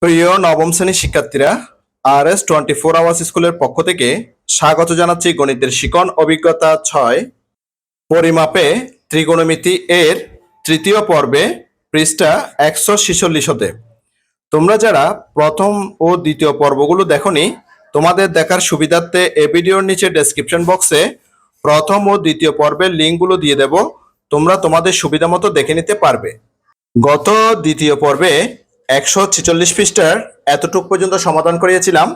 প্রিয় নবম শ্রেণীর শিক্ষার্থীরা, RS 24 আওয়ার্স স্কুলের পক্ষ থেকে স্বাগত জানাচ্ছি গণিতের শিখন অভিজ্ঞতা 6 পরিমাপে ত্রিকোণমিতি এর তৃতীয় পর্বে পৃষ্ঠা 146 হতে। তোমরা যারা প্রথম ও দ্বিতীয় পর্বগুলো দেখোনি, তোমাদের দেখার সুবিধার্থে এই ভিডিওর নিচে ডেসক্রিপশন বক্সে প্রথম ও দ্বিতীয় পর্বের লিঙ্কগুলো দিয়ে দেব। তোমরা তোমাদের সুবিধা মতো দেখে নিতে পারবে। গত দ্বিতীয় পর্বে 146 পৃষ্ঠার এতটুক পর্যন্ত সমাধান করিয়েছিলাম।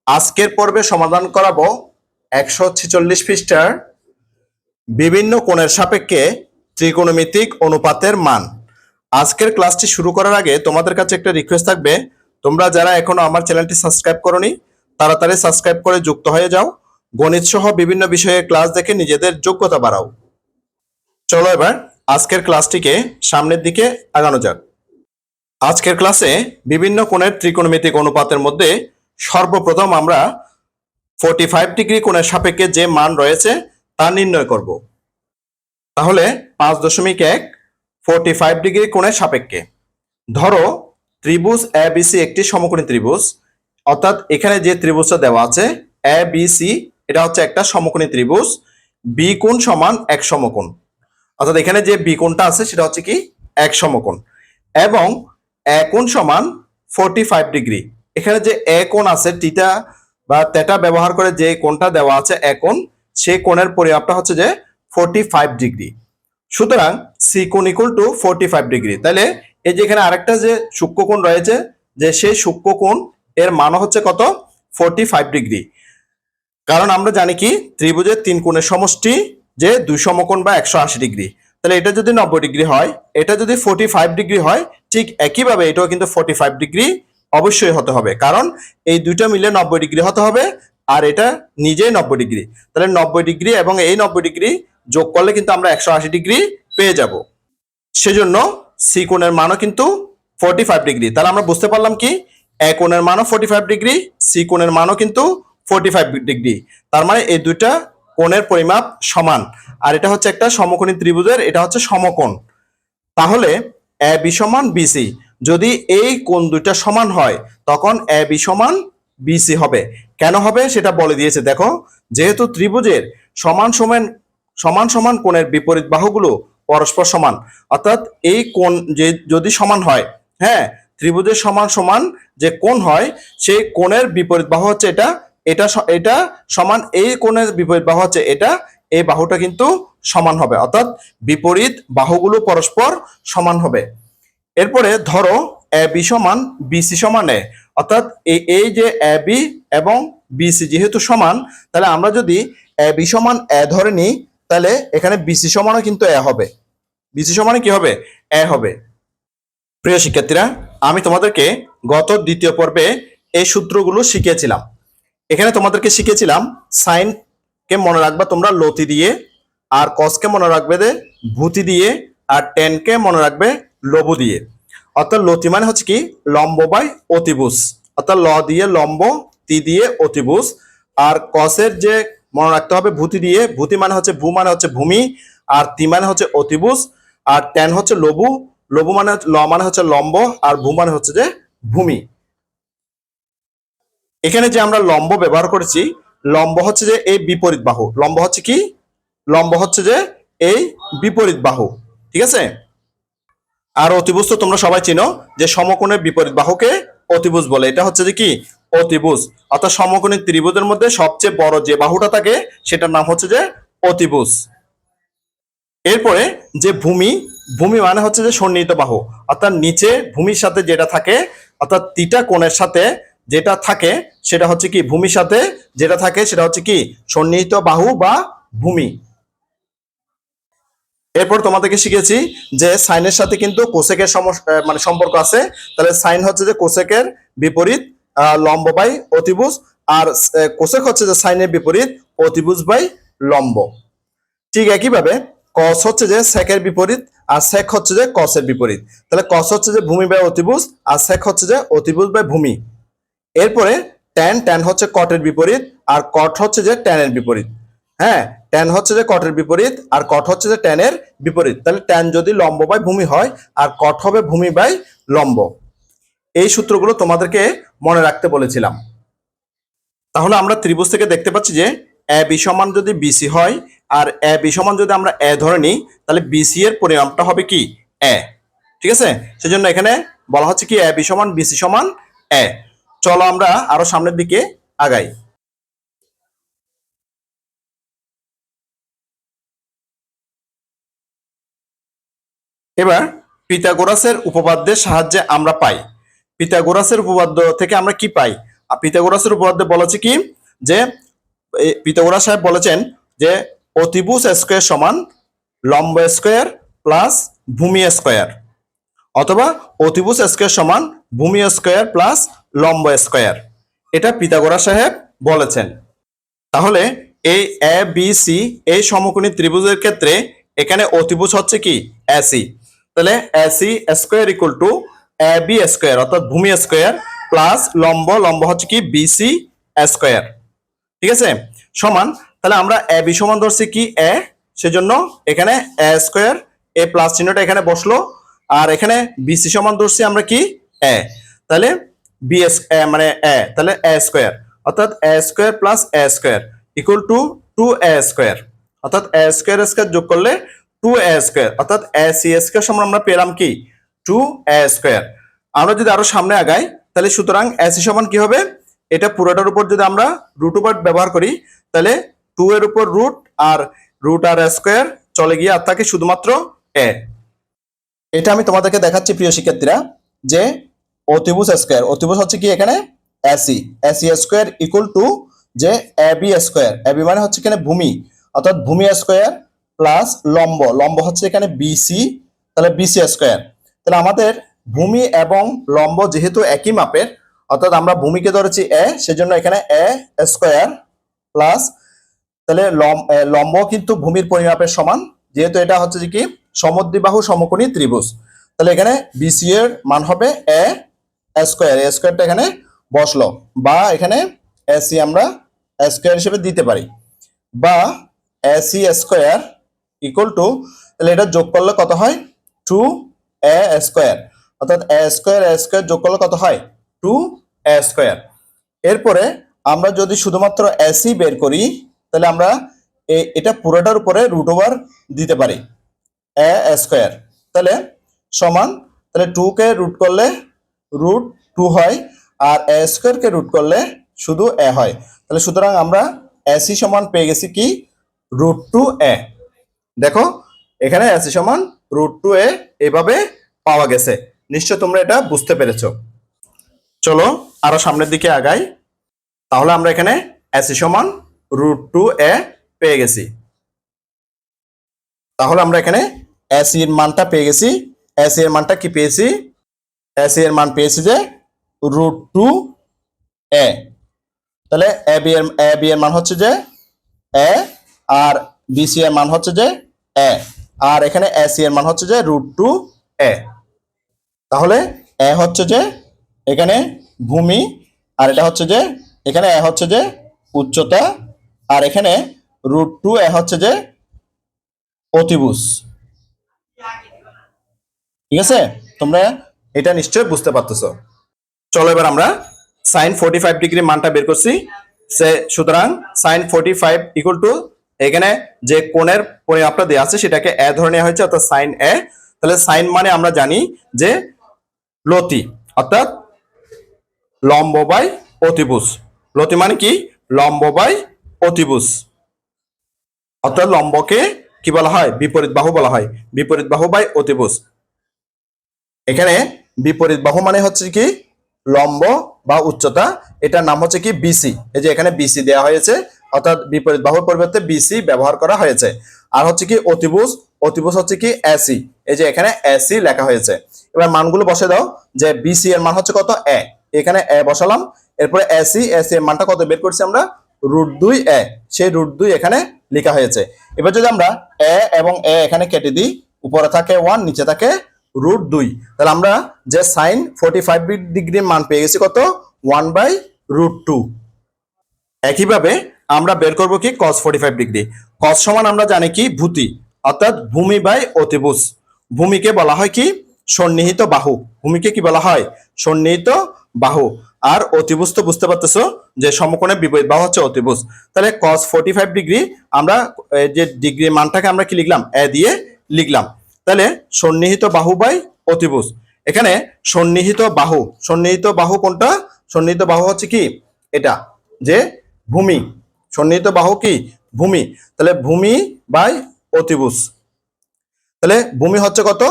আজকের পর্বে সমাধান করাবো 146 পৃষ্ঠার বিভিন্ন কোণের সাপেক্ষে ত্রিকোণমিতিক অনুপাতের মান। আজকের ক্লাসটি শুরু করার আগে তোমাদের কাছে একটা রিকোয়েস্ট থাকবে, তোমরা যারা এখনো আমার চ্যানেলটি সাবস্ক্রাইব করোনি তাড়াতাড়ি সাবস্ক্রাইব করে যুক্ত হয়ে যাও। গণিত সহ বিভিন্ন বিষয়ে ক্লাস দেখে নিজেদের যোগ্যতা বাড়াও। চলো এবার আজকের ক্লাসটিকে সামনের দিকে আগানো যাক। আজকের ক্লাসে বিভিন্ন কোণের ত্রিকোণমিতিক অনুপাতের মধ্যে সর্বপ্রথম আমরা 45 ডিগ্রি কোণের সাপেক্ষে যে মান রয়েছে তা নির্ণয় করব। তাহলে 5.1 45 ডিগ্রি কোণের সাপেক্ষে ধরো ত্রিভুজ ABC একটি সমকোণী ত্রিভুজ, অর্থাৎ এখানে যে ত্রিভুজটা দেওয়া আছে ABC, এটা হচ্ছে একটা সমকোণী ত্রিভুজ। বি কোণ সমান এক সমকোণ, অর্থাৎ এখানে যে বি কোণটা আছে সেটা হচ্ছে কি এক সমকোণ, এবং এ কোণ সমান 45 ডিগ্রি। এখানে যে এ কোণ আছে টিটা বা থেটা ব্যবহার করে যে কোণটা দেওয়া আছে এ কোণ, সেই কোণের পরিমাপটা হচ্ছে যে 45 ডিগ্রি। সুতরাং সি কোণ ইকুয়াল টু 45 ডিগ্রি। তাহলে এই যে এখানে আরেকটা যে সূক্ষ্মকোণ রয়েছে, যে সেই সূক্ষ্মকোণ এর মান হচ্ছে কত 45 ডিগ্রি। কারণ আমরা জানি কি ত্রিভুজের তিন কোণের সমষ্টি যে দুই সমকোণ বা 180 ডিগ্রি। তাহলে এটা যদি 90 ডিগ্রি হয়, এটা যদি 45 ডিগ্রি হয়, ঠিক একইভাবে এটাও কিন্তু 45 ডিগ্রি অবশ্যই হতে হবে, কারণ এই দুইটা মিলে 90 ডিগ্রি হতে হবে, আর এটা নিজেই 90 ডিগ্রি। তাহলে 90 ডিগ্রি এবং এই 90 ডিগ্রি যোগ করলে কিন্তু আমরা 180 ডিগ্রি পেয়ে যাব। সেজন্য সি কোণের মানও কিন্তু 45 ডিগ্রি। তাহলে আমরা বুঝতে পারলাম কি এ কোণের মানও 45 ডিগ্রি, সি কোণের মানও কিন্তু 45 ডিগ্রি। তার মানে এই দুইটা কোণের পরিমাপ সমান, আর এটা হচ্ছে একটা সমকোণী ত্রিভুজের, এটা হচ্ছে সমকোণ। তাহলে এ বি সমান বিসি, যদি এই কোণ দুইটা সমান হয় তখন এ বি সমান বিসি হবে। কেন হবে সেটা বলে দিয়েছে, দেখো যেহেতু ত্রিভুজের সমান সমান সমান সমান কোণের বিপরীত বাহুগুলো পরস্পর সমান, অর্থাৎ এই কোণ যে যদি সমান হয়, হ্যাঁ, ত্রিভুজের সমান সমান যে কোণ হয় সেই কোণের বিপরীত বাহু হচ্ছে এটা, এটা এটা সমান এই কোণের বিপরীত বাহু হচ্ছে এটা, এই বাহুটা কিন্তু সমান হবে, অর্থাৎ বিপরীত বাহুগুলো পরস্পর সমান হবে। এরপরে ধরো এ বি সমান বিসি সমান এ, অর্থাৎ এই যে এ বি এবং বিসি যেহেতু সমান, তাহলে আমরা যদি এ বি সমান এ ধরে নিই, তাহলে এখানে বিসি সমানও কিন্তু এ হবে। বিসি সমানে কি হবে? এ হবে। প্রিয় শিক্ষার্থীরা, আমি তোমাদেরকে গত দ্বিতীয় পর্বে এই সূত্রগুলো শিখিয়েছিলাম। এখানে তোমাদেরকে শিখিয়েছিলাম সাইন কে মনে রাখবা তোমরা লতি দিয়ে, আর কসকে মনে রাখবে ভূতি দিয়ে, আর টেনকে মনে রাখবে লবু দিয়ে। অর্থাৎ লতি মানে হচ্ছে কি লম্ব বাই অতিভুজ, অর্থাৎ ল দিয়ে লম্ব, তি দিয়ে অতিভুজ। আর কসের যে মনে রাখতে হবে ভূতি দিয়ে, ভূতি মানে হচ্ছে ভূ মানে হচ্ছে ভূমি, আর তি মানে হচ্ছে অতিভুজ, আর টেন হচ্ছে লবু, লবু মানে ল মানে হচ্ছে লম্ব, আর ভূ মানে হচ্ছে যে ভূমি। এখানে যে আমরা লম্ব ব্যবহার করেছি, লম্ব হচ্ছে যে এই বিপরীত বাহু, লম্ব হচ্ছে কি লম্ব হচ্ছে যে এই বিপরীত বাহু, ঠিক আছে। আর অতিভুজ তো তোমরা সবাই চিনো যে সমকোণের বিপরীত বাহুকে অতিভুজ বলে, এটা হচ্ছে যে কি অতিভুজ, অর্থাৎ সমকোণী ত্রিভুজের মধ্যে সবচেয়ে বড় যে বাহুটা থাকে সেটার নাম হচ্ছে যে অতিভুজ। এরপরে যে ভূমি, ভূমি মানে হচ্ছে যে সন্নিহিত বাহু, অর্থাৎ নিচে ভূমির সাথে যেটা থাকে, অর্থাৎ থিটা কোণের সাথে যেটা থাকে সেটা হচ্ছে কি ভূমির সাথে যেটা থাকে সেটা হচ্ছে কি সন্নিহিত বাহু বা ভূমি। এরপর তোমাদেরকে শিখেছি যে সাইনের সাথে কিন্তু কোসেকের মানে সম্পর্ক আছে। তাহলে সাইন হচ্ছে যে কোসেকের বিপরীত লম্ব বাই অতিভুজ, আর কোসেক হচ্ছে যে সাইনের বিপরীত অতিভুজ বাই লম্ব। ঠিক একইভাবে কস হচ্ছে যে সেকের বিপরীত, আর সেক হচ্ছে যে কসের বিপরীত। তাহলে কস হচ্ছে যে ভূমি বাই অতিভুজ, আর সেক হচ্ছে যে অতিভুজ বাই ভূমি। এরপরে ট্যান, ট্যান হচ্ছে কটের বিপরীত, আর কট হচ্ছে যে ট্যানের বিপরীত। হ্যাঁ, ট্যান হচ্ছে যে কটের বিপরীত, আর কট হচ্ছে যে ট্যানের বিপরীত। তাহলে ট্যান যদি লম্ব বাই ভূমি হয়, আর কট হবে ভূমি বাই লম্ব। এই সূত্রগুলো তোমাদেরকে মনে রাখতে বলেছিলাম। তাহলে আমরা ত্রিভুজ থেকে দেখতে পাচ্ছি যে এ বি সমান যদি বিসি হয় আর এ বি সমান যদি আমরা এ ধরে নিই, তাহলে বিসি এর পরিমাপটা হবে কি এ। ঠিক আছে, সেজন্য এখানে বলা হচ্ছে কি এ বি সমান বিসি সমান এ। চলো আমরা আরো সামনের দিকে আগাই। এবার পিথাগোরাসের উপপাদ্যের সাহায্যে আমরা পাই, পিথাগোরাসের উপপাদ্য থেকে আমরা কি পাই? পিথাগোরাসের উপপাদ্যে বলেছে কি যে পিথাগোরাস সাহেব বলেছেন যে অতিভুজ স্কয়ার সমান লম্ব স্কয়ার প্লাস ভূমি স্কয়ার, অথবা অতিভুজ স্কয়ার সমান ভূমি স্কয়ার প্লাস লম্ব স্কয়ার। এটা পিথাগোরাস সাহেব বলেছেন। তাহলে এই এ বি সি এই সমকোণী ত্রিভুজের ক্ষেত্রে এখানে অতিভুজ হচ্ছে কি এসি, তাহলে AC square equal to A B square অর্থাৎ ভূমি স্কয়ার প্লাস লম্ব, লম্ব হচ্ছে কি বিসি স্কয়ার। ঠিক আছে, সমান, তাহলে আমরা এ বি সমান ধরছি কি এ, সেজন্য এখানে এ স্কয়ার, এ প্লাস চিহ্নটা এখানে বসলো, আর এখানে বিসি সমান ধরছি আমরা কি এ, তাহলে বি মানে এ, তাহলে এ স্কয়ার অর্থাৎ a square plus a square equal to 2a square, অর্থাৎ এ স্কয়ার স্কয়ার যোগ করলে 2a স্কয়ার, অর্থাৎ এ সি স্কয়ার সমান আমরা পেলাম কি 2a স্কয়ার। আমরা যদি আরো সামনে আগাই তাহলে সুতরাং এসি সমান কি হবে, এটা পুরোটার উপর যদি আমরা রুট ওভার ব্যবহার করি তাহলে 2 এর উপর রুট আর রুট আর স্কয়ার চলে গিয়ে আর থাকে শুধুমাত্র এ। এটা আমি তোমাদেরকে দেখাচ্ছি প্রিয় শিক্ষার্থীরা যে অতিভুজ স্কয়ার, অতিভুজ হচ্ছে কি এখানে AC, AC square equal two যে এ বি স্কয়ার, এ বি মানে হচ্ছে এখানে ভূমি অর্থাৎ ভূমি স্কয়ার প্লাস লম্ব, লম্ব হচ্ছে এখানে বিসি, তাহলে বিসি স্কয়ার। তাহলে আমাদের ভূমি এবং লম্ব যেহেতু একই মাপের, অর্থাৎ আমরা ভূমিকে ধরেছি এ, সেজন্য এখানে এ স্কয়ার প্লাস, তাহলে লম্ব কিন্তু ভূমির পরিমাপের সমান, যেহেতু এটা হচ্ছে যে কি সমদ্বিবাহু সমকোণী ত্রিভুজ, তাহলে এখানে বিসি এর মান হবে এ স্কয়ার, এ স্কয়ারটা এখানে বসলো, বা এখানে এসি আমরা স্কয়ার হিসেবে দিতে পারি, বা এসি স্কয়ার ইকুয়াল টু, তাহলে এটা যোগ করলে কত হয় 2a স্কয়ার, অর্থাৎ এ স্কয়ার যোগ করলে কত হয় 2a স্কয়ার। এরপরে আমরা যদি শুধুমাত্র এসি বের করি তাহলে আমরা এটা পুরোটার উপরে রুট ওভার দিতে পারি এ স্কয়ার, তাহলে সমান, তাহলে 2 কে রুট করলে রুট 2 হয় আর এ স্কয়ার কে রুট করলে শুধু এ হয়, তাহলে সুতরাং আমরা এসি সমান পেয়ে গেছি কি রুট 2a। দেখো এখানে এসি সমান রুট 2a এভাবে পাওয়া গেছে, নিশ্চয় তোমরা এটা বুঝতে পেরেছো। চলো আরো সামনের দিকে আগাই। তাহলে আমরা এখানে এসি সমান রুট 2a পেয়ে গেছি। তাহলে আমরা এখানে এসি এর মানটা পেয়ে গেছি, এসি এর মানটা কি পেয়েছি, এসি এর মান পেয়েছি যে রুট 2a। তাহলে এ বি এর মান হচ্ছে যে এ, আর বিসি এর মান হচ্ছে যে এ, আর এখানে এসি এর মান হচ্ছে যে রুট 2a। তাহলে এ হচ্ছে যে এখানে ভূমি, আর এটা হচ্ছে যে এখানে এ হচ্ছে যে উচ্চতা, আর এখানে রুট 2a হচ্ছে যে অতিভুজ। ঠিক আছে, তোমরা এটা নিশ্চয়ই বুঝতে পারতেছো। চলো এবার আমরা সাইন 45 ডিগ্রি মানটা বের করছি, সুতরাং সাইন 45 ইকুয়াল টু এখানে যে কোণের পরিমাপটা দেওয়া আছে সেটাকে এ ধরে নেওয়া হয়েছে, অর্থাৎ সাইন এ। তাহলে সাইন মানে আমরা জানি যে লতি, অর্থাৎ লম্ব বাই অতিভুজ। লতি মানে কি লম্ব বাই অতিভুজ, অর্থাৎ লম্বকে কি বলা হয় বিপরীত বাহু বলা হয়, বিপরীত বাহু বাই অতিভুজ। এখানে বিপরীত বাহু মানে হচ্ছে কি লম্ব বা উচ্চতা, এটার নাম হচ্ছে কি বিসি, এই যে এখানে বিসি দেওয়া হয়েছে, অর্থাৎ বিপরীত বাহুর পরিবর্তে বিসি ব্যবহার করা হয়েছে। আর হচ্ছে কি অতিভুজ, অতিভুজ হচ্ছে কি এসি, এই যে এখানে এসি লেখা হয়েছে। এবার মানগুলো বসে দাও, যে বিসি এর মান হচ্ছে কত এ, এখানে এ বসালাম, এরপরে এসি, এসি এর মানটা কত বের করছি আমরা রুট 2a, সেই রুট 2 এখানে লেখা হয়েছে। এবার যদি আমরা এ এবং এ এখানে কেটে দিই, উপরে থাকে 1 নিচে থাকে রুট 2, তাহলে আমরা যে সাইন 45 ডিগ্রি মান পেয়ে গেছি কত 1/√2। একইভাবে আমরা বের করব কি cos 45 ডিগ্রি, cos সমান আমরা জানি কি ভূতি, অর্থাৎ ভূমি বাই অতিভুজ। ভূমিকে বলা হয় কি সন্নিহিত বাহু। ভূমিকে কি বলা হয়? সন্নিহিত বাহু। আর অতিভুজ তো বুঝতে পারতেছো যে সমকোণের বিপরীত বাহু হচ্ছে অতিভুজ। তাহলে cos 45 ডিগ্রি আমরা যে ডিগ্রি মানটাকে আমরা কি লিখলাম? এ দিয়ে লিখলাম। তাহলে সন্নিহিত বাহু বাই অতিভুজ। এখানে সন্নিহিত বাহু কোনটা? সন্নিহিত বাহু হচ্ছে কি এটা, যে ভূমি। সন্নিহিত বাহু কি? ভূমি। তাহলে ভূমি বাই অতিভুজ। তাহলে ভূমি হচ্ছে কত?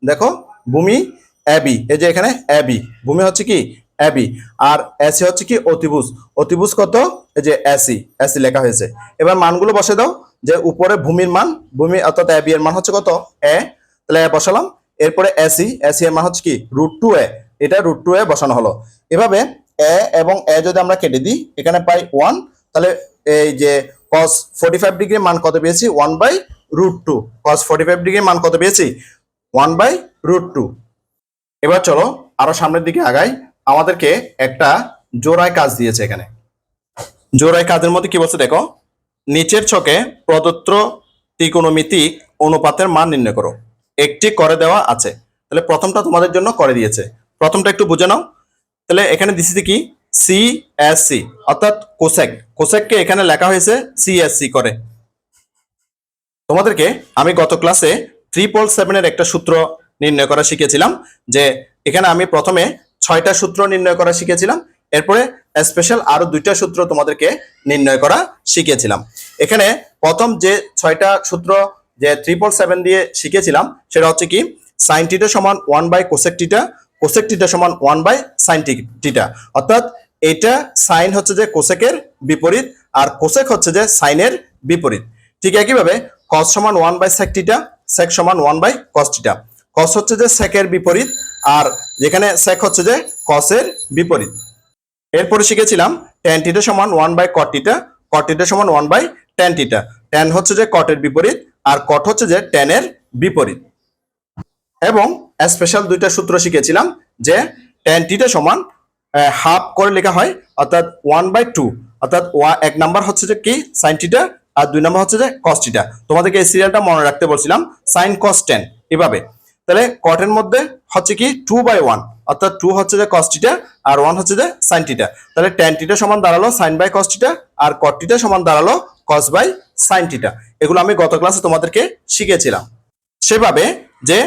দেখো ভূমি এবি, এই যে এখানে এবি, ভূমি হচ্ছে কি এবি, আর এসি হচ্ছে কি অতিভুজ। অতিভুজ কত? এই যে এসি, এসি লেখা হয়েছে। এবার মানগুলো বসে দাও। যে উপরে ভূমির মান, ভূমি অর্থাৎ এবি এর মান হচ্ছে কত? এ। তাহলে এ বসালাম। এরপরে এসি, এসি এর মান হচ্ছে কি √2a, এটা √2a বসানো হলো। এভাবে এ এবং এ যদি আমরা কেটে দিই, এখানে পাই 1। তাহলে এই যে cos 45 ডিগ্রির মান কত পেয়েছি? 1/√2। cos 45 ডিগ্রির মান কত পেয়েছি? 1/√2। এবার চলো আরো সামনের দিকে আগাই। আমাদেরকে একটা জোড়ায় কাজ দিয়েছে এখানে। জোড়ায় কাজের মধ্যে কি বলছে দেখো, নিচের ছকে প্রদত্ত ত্রিকোণমিতিক অনুপাতের মান নির্ণয় করো, একটি করে দেওয়া আছে। তাহলে প্রথমটা তোমাদের জন্য করে দিয়েছে, প্রথমটা একটু বুঝে নাও। তাহলে এখানে দিচ্ছে কি সিএসসি, অর্থাৎ কোসেক। কোসেককে এখানে লেখা হয়েছে সিএসসি করে। তোমাদেরকে আমি গত ক্লাসে 777 এর একটা সূত্র নির্ণয় করা শিখেছিলাম। যে এখানে আমি প্রথমে 6টা সূত্র নির্ণয় করা শিখেছিলাম, এরপরে স্পেশাল আরো 2টা সূত্র তোমাদেরকে নির্ণয় করা শিখেছিলাম। এখানে প্রথম যে 6টা সূত্র যে 777 দিয়ে শিখেছিলাম সেটা হচ্ছে কি sin θ সমান 1/cosec θ, cosec θ সমান 1/sin θ। অর্থাৎ এটা সাইন হচ্ছে যে কোসেকের বিপরীত, আর কোসেক হচ্ছে যে সাইনের বিপরীত। ঠিক একইভাবে cos সমান 1/sec θ, sec সমান 1/cos θ। cos হচ্ছে যে সেকের বিপরীত, আর যেখানে sec হচ্ছে যে cos এর বিপরীত। এরপরে শিখেছিলাম tan θ সমান 1/cot θ, cot θ সমান 1/tan θ। tan হচ্ছে যে cot এর বিপরীত, আর cot হচ্ছে যে tan এর বিপরীত। এবং স্পেশাল 2টা সূত্র শিখেছিলাম, যে tan θ সমান হাফ করে লেখা হয়, অর্থাৎ 1/2। অর্থাৎ এক নাম্বার হচ্ছে যে কি sin θ, আর 2 নাম্বার হচ্ছে যে cos θ। তোমাদেরকে এই সিরিয়ালটা মনে রাখতে বলছিলাম, sin cos tan এভাবে। তাহলে cot এর মধ্যে হচ্ছে কি 2/1, অর্থাৎ 2 হচ্ছে যে cos θ আর 1 হচ্ছে যে sin θ। তাহলে tan θ সমান দাঁড়ালো sin/cos θ, আর cot θ সমান দাঁড়ালো cos/sin θ। এগুলো আমি গত ক্লাসে তোমাদেরকে শিখেছিলাম। সেভাবে যে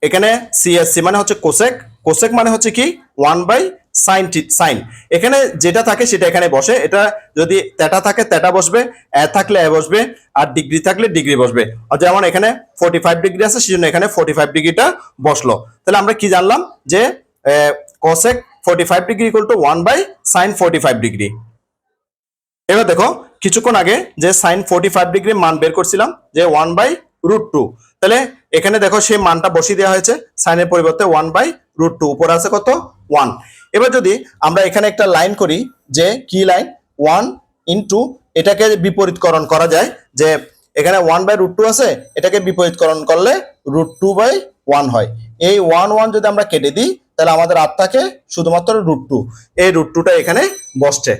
এখানে সিএসসি মানে হচ্ছে কোসেক, কোসেক মানে হচ্ছে কি 1/sin sin। এখানে যেটা থাকে সেটা এখানে বসে, এটা যদি তেটা থাকে তেটা বসবে, এ থাকলে এ বসবে, আর ডিগ্রি থাকলে ডিগ্রি বসবে। আর যেমন এখানে 45 ডিগ্রি আছে, সেজন্য এখানে 45 ডিগ্রিটা বসলো। তাহলে আমরা কি জানলাম? যে cosec 45 degree equal two 1/sin 45 degree. এবার দেখো কিছুক্ষণ আগে যে sin 45 ডিগ্রি মান বের করছিলাম, যে 1/√2। তাহলে এখানে দেখো সেই মানটা বসিয়ে দেওয়া হয়েছে, সাইনের পরিবর্তে 1/√2, উপরে আছে কত 1। এবার যদি আমরা এখানে একটা লাইন করি, যে কি লাইন 1 ইনটু এটাকে বিপরীতকরণ করা যায়, যে এখানে 1/√2 আছে, এটাকে বিপরীতকরণ করলে √2/1 হয়। এই 1 যদি আমরা কেটে দিই, তাহলে আমাদের আর থাকে শুধুমাত্র √2। এই √2টা এখানে বসছে,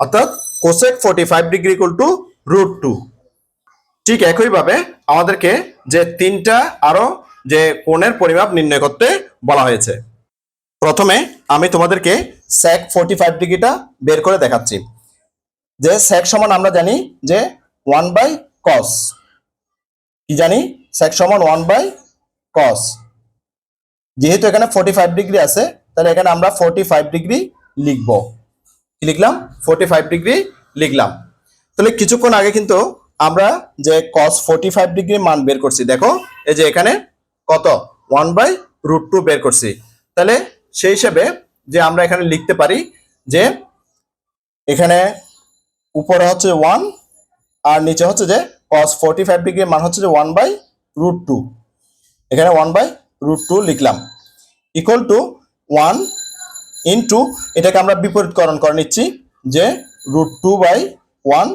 অর্থাৎ cosec 45 ডিগ্রি ইকুয়াল টু √2। ঠিক একইভাবে আমাদেরকে যে 3টা আরো যে কোণের পরিমাপ নির্ণয় করতে বলা হয়েছে। প্রথমে আমি তোমাদেরকে sec 45 ডিগ্রিটা বের করে দেখাচ্ছি। যে sec সমান আমরা জানি যে 1/cos, কি জানি sec সমান 1/cos। যেহেতু এখানে 45 ডিগ্রি আছে, তাহলে এখানে আমরা 45 ডিগ্রি লিখব। কি লিখলাম? 45 ডিগ্রি লিখলাম। তাহলে কিছুক্ষণ আগে কিন্তু আমরা যে cos 45 ডিগ্রি মান বের করছি, দেখো এই যে এখানে কত 1/√2 বের করছি। তাহলে সেই হিসেবে যে আমরা এখানে লিখতে পারি যে এখানে উপরে হচ্ছে 1 আর নিচে হচ্ছে যে cos 45 ডিগ্রি মান হচ্ছে যে 1/√2। এখানে 1/√2 লিখলাম, ইকুয়াল টু 1 ইনটু এটাকে আমরা বিপরীতকরণ করে নিচ্ছি, যে √2/1।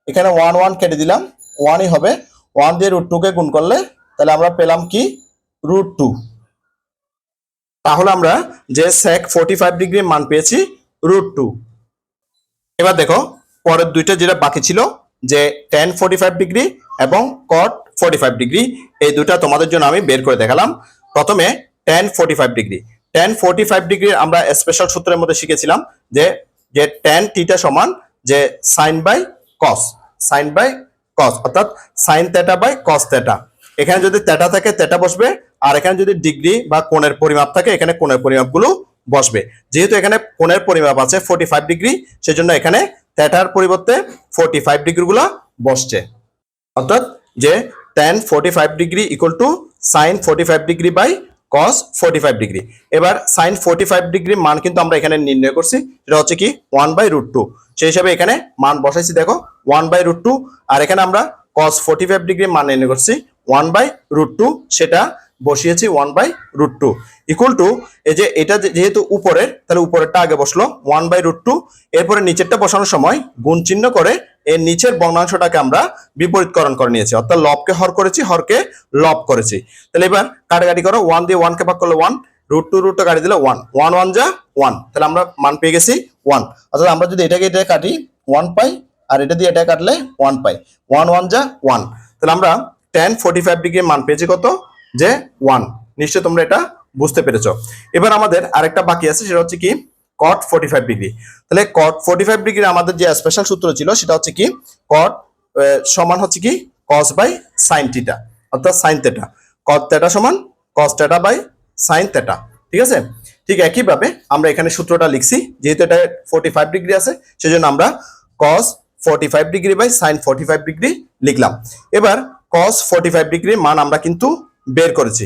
এখানে 1 কেটে দিলাম, 1ই হবে। 1 দিয়ে √2 কে গুণ করলে তাহলে আমরা পেলাম কি √2। তাহলে আমরা যে sec 45 ডিগ্রি মান পেয়েছি √2। এবার দেখো পরের দুইটা যেটা বাকি ছিল, যে tan 45 ডিগ্রি এবং cot 45 ডিগ্রি, এই দুটা তোমাদের জন্য আমি বের করে দেখালাম। প্রথমে tan 45 ডিগ্রি। tan 45 ডিগ্রির আমরা স্পেশাল সূত্রের মধ্যে শিখেছিলাম যে যে tan থিটা সমান যে sine by cos, sine by cos অর্থাৎ sine theta by cos theta. এখানে যদি থেটা থাকে থেটা বসবে, আর এখানে যদি ডিগ্রি বা কোণের পরিমাপ থাকে এখানে কোণের পরিমাপগুলো বসবে। যেহেতু এখানে কোণের পরিমাপ আছে 45 ডিগ্রি, সেজন্য এখানে থেটার পরিবর্তে 45 ডিগ্রি গুলো বসছে। অর্থাৎ যে tan 45 degree equal to sine 45 degree by cos 45 degree. এবার সাইন 45 ডিগ্রি মান কিন্তু আমরা এখানে নির্ণয় করছি, সেটা হচ্ছে কি 1/√2। সেই হিসাবে এখানে মান বসাইছি দেখো 1/√2, আর এখানে আমরা cos 45 ডিগ্রি মান নির্ণয় করছি 1/√2, সেটা বসিয়েছি 1/√2 ইকুয়াল টু এই যে এটা যেহেতু উপরের, তাহলে উপরেরটা আগে বসলো 1/√2, এরপরে নিচেরটা বসানোর সময় গুণ চিহ্ন করে এর নিচের ভগ্নাংশটাকে আমরা বিপরীতকরণ করে নিয়েছি, অর্থাৎ লবকে হর করেছি, হরকে লব করেছি। তাহলে এবার কাটাকাটি করো, 1 দিয়ে 1 কে ভাগ করলে 1, √2 কাটি দিলে 1, 1 1 যা 1, তাহলে আমরা মান পেয়ে গেছি 1। অর্থাৎ আমরা যদি এটাকে এটা কাটি 1 পাই, আর এটা দিয়ে এটা কাটলে 1 পাই, 1 1 যা 1। তাহলে আমরা tan 45 ডিগ্রির মান পেয়েছি কত, যে 1। নিশ্চয়ই তোমরা এটা বুঝতে পেরেছো। এবার আমাদের আরেকটা বাকি আছে, সেটা হচ্ছে কি cot 45 ডিগ্রি। তাহলে cot 45 ডিগ্রি আমাদের যে স্পেশাল সূত্র ছিল সেটা হচ্ছে কি cot সমান হচ্ছে কি cos বাই sin থিটা, অর্থাৎ sin থিটা। cot থিটা সমান cos theta by sin theta. ঠিক আছে, ঠিক একইভাবে আমরা এখানে সূত্রটা লিখছি, যেহেতু এটা 45 ডিগ্রি আছে সেজন্য আমরা cos 45 degree by sin 45 degree লিখলাম। এবার cos 45 ডিগ্রির মান আমরা কিন্তু বের করেছি।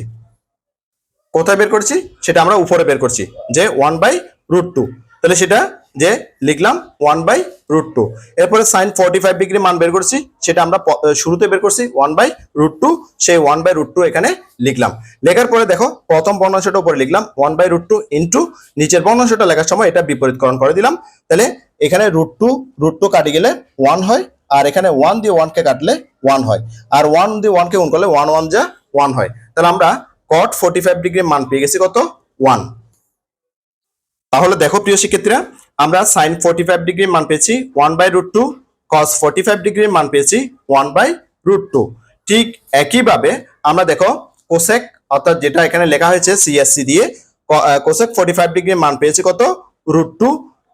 কোথায় বের করছি সেটা আমরা উপরে বের করছি, যে 1/√2। তাহলে সেটা যে লিখলাম 1/√2। এরপরে sin 45 ডিগ্রি মান বের করছি, সেটা আমরা শুরুতে বের করছি 1/√2, সেই 1/√2 এখানে লিখলাম। লেখার পরে দেখো প্রথম ভগ্নাংশটা উপরে লিখলাম 1/√2 ইন্টু নিচের ভগ্নাংশটা লেখার সময় এটা বিপরীতকরণ করে দিলাম। তাহলে এখানে √2 কাটি গেলে 1 হয়, আর এখানে 1 দিয়ে 1 কে কাটলে 1 হয়, আর 1 দিয়ে 1 কে গুণ করলে 1 1 যা 1 হয়। তাহলে আমরা cot 45 ডিগ্রির মান পেয়ে গেছি কত, 1। তাহলে দেখো প্রিয় শিক্ষার্থীরা, আমরা sin 45 ডিগ্রির মান পেয়েছি 1/√2, cos 45 ডিগ্রির মান পেয়েছি 1/√2। ঠিক একইভাবে আমরা দেখো কোসেক, অর্থাৎ যেটা এখানে লেখা হয়েছে CSC দিয়ে, কোসেক 45 ডিগ্রির মান পেয়েছি কত, √2।